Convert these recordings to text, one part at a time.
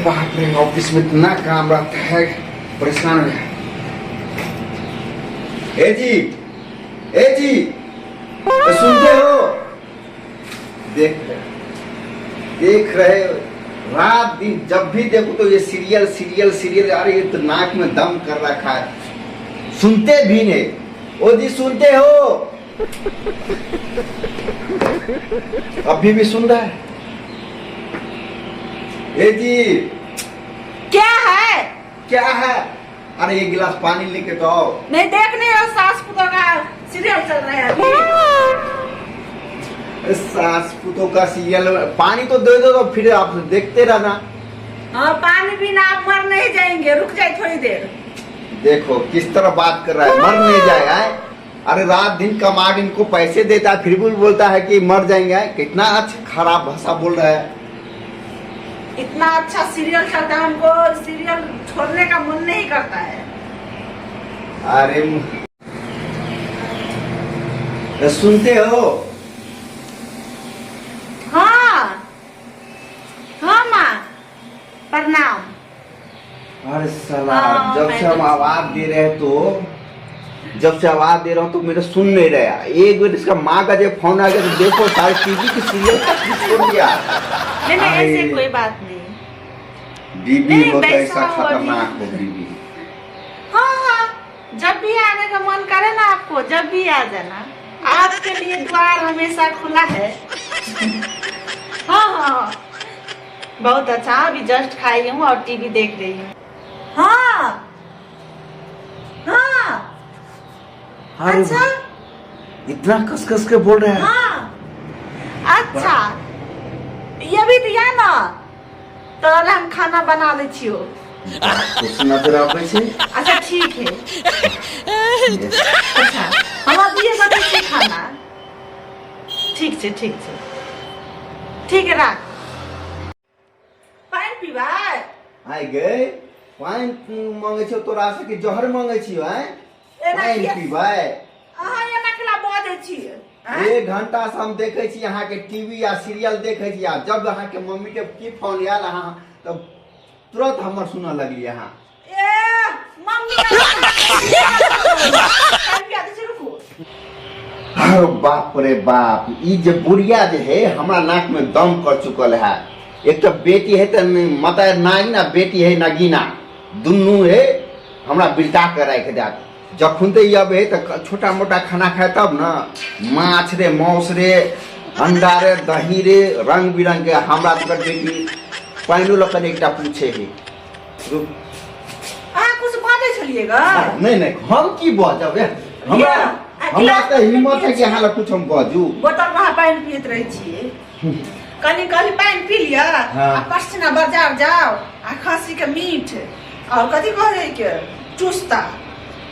बाप रे, ऑफिस में इतना काम रहता है, परेशान हो गया। ए जी, तो सुनते हो? देख रहे हो, रात दिन जब भी देखो तो ये सीरियल आ रही है, तो नाक में दम कर रखा है, सुनते भी नहीं। ओ जी, सुनते हो? अभी भी सुन रहा है? ए जी, क्या है? अरे ये गिलास पानी लेके तो आओ। नहीं, देखने सास पुतों का सीरियल चल रहा है अभी। सास पुतों का सीरियल, पानी तो दे दो तो फिर आप देखते रहना। हाँ, पानी बिना आप मर नहीं जाएंगे, रुक जाए थोड़ी देर। देखो किस तरह बात कर रहा है, मर नहीं जाएगा। अरे रात दिन कमा के इनको पैसे देता है, फिर भी बोलता है कि मर जाएंगे। कितना अच्छा खराब भाषा बोल रहा है। इतना अच्छा सीरियल चलता है, हमको सीरियल छोड़ने का मन नहीं करता है। अरे सुनते हो? हाँ माँ, प्रणाम। अरे साला, हाँ, जब से हम आवाज दे रहे हैं जब से आवाज दे रहा हूँ तो मेरा सुन नहीं रहा। एक बार इसका माँ का जब फोन आ गया तो देखो सारे टीवी की सीरियल छोड़ दिया। नहीं, ऐसे कोई बात नहीं। बीबी होता है ऐसा खतरनाक हो बीबी। हाँ, जब भी आने का मन करे ना आपको, जब भी आ जाना, आपके लिए द्वार हमेशा खुला है। हाँ, बहुत अच्छा। अभी जस्ट खाई हूँ और टीवी देख रही हूँ। हाँ, अच्छा, इतना कस के बोल रहे हैं। हाँ, अच्छा, ये भी दिया ना, तो हम खाना बना ले छियो। अच्छा, ठीक है। अच्छा, हम अभी बना छी खाना। ठीक है, राख। पानी पीबा? आइ गए, पानी मांगे छो तोरा से कि जहर मांगे छियो? पानी पीबै? अहाँ एना केला बजै छियै? 1 घंटा से हम देखे छी यहाँ के टीवी या सीरियल देखे छी। जब यहाँ के मम्मी के की फोन आयल अहाँ तब तुरंत हमर सुनऽ लगली। यहाँ अरे बाप रे बाप, ई जे बुढ़िया जे है हमरा नाक में दम कर चुकल है। एक तो बेटी है तो माता नागिना, बेटी है नगीना, दुनू है हमरा बिल्टा कर रख देत। जखन ते अब है तो छोटा मोटा खाना खाए तब ना, माछ रे, मौस रे, अंडा रे, दही रे, रंग बिरंग के। हमरा तो बेटी पानियो लकन एकटा पूछे है। कुछ बाजै छलिएगा? नहीं, हम की बजब? हमरा तो हिम्मत है कि यहाँ ला कुछ हम बाजू। बोतल में पानी पीत रहे छिए, कनी पानी पी लिया। पसीना बाजार जाओ, आ खस्सी के मीट और कथी कहे के चुस्ता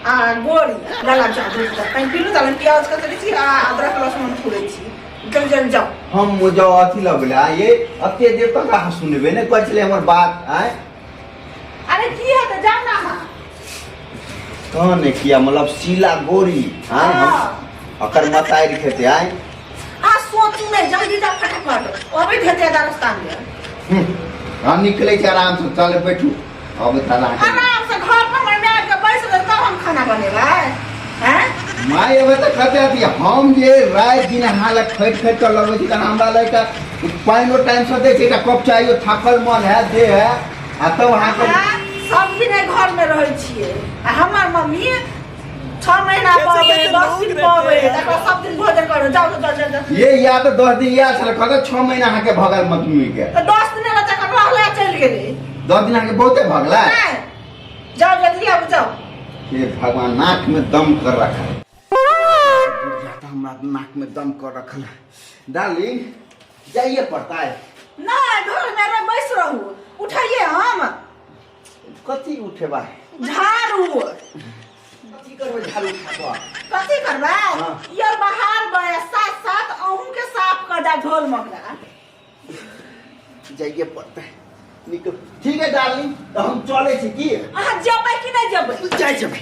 आ गोरी गला जाओ, पानी पी लो। तब प्याज कतरी छी, अदरक लहसुन फोड़े छी। जल्दी जाओ। हम मुझे अथी लगला ये अते देर तक कहाँ सुनबे नहीं कर चले हमर बात। अरे की है तो जाओ ना। कौन किया मतलब सीला गोरी? अकर मताई रखते आए। सोचू में जल्दी जा फटाफट, अभी भेजे रास्ता में। हम निकले के आराम से, चल बैठू। अब ताला आराम से घर पर में के बैठ के तब हम खाना बनेगा। हैं माय अब तो कहते आती हम जे रात दिन हालत खैट कर लगै छी। हमरा लइका पाइनो टाइम से दे छै, कप चाहिए, थाकल मन है दे है। तब वहां के सब दिन घर में रहे छिए। हमार मम्मी 6 महीना पावे, 10 दिन पावे, सब दिन भोजन करो। जाओ। ये या तो 10 दिन या छल, कहते 6 महीना के भगल मम्मी के। तो 10 दिन बच्चा कर रहले चल गेले। 10 दिन के बहुते भगला। जाओ जल्दी आओ, जाओ। ये भगवान नाक में दम कर रखा है। हमारा नाक में दम कर रखा है। डार्लिंग जाइए पड़ता है ना, घर में बैस रहू। उठाइए हम कथी उठेबा? झाड़ू। कथी करबे झाड़ू उठाबा? कथी करबा? यार बाहर बे साथ अहू के साफ कर दा ढोल मगरा। जाइए पड़ता है, निकल। ठीक है डार्लिंग, तो हम चले छी की? जबै कि नहीं जबै? जाए जबै।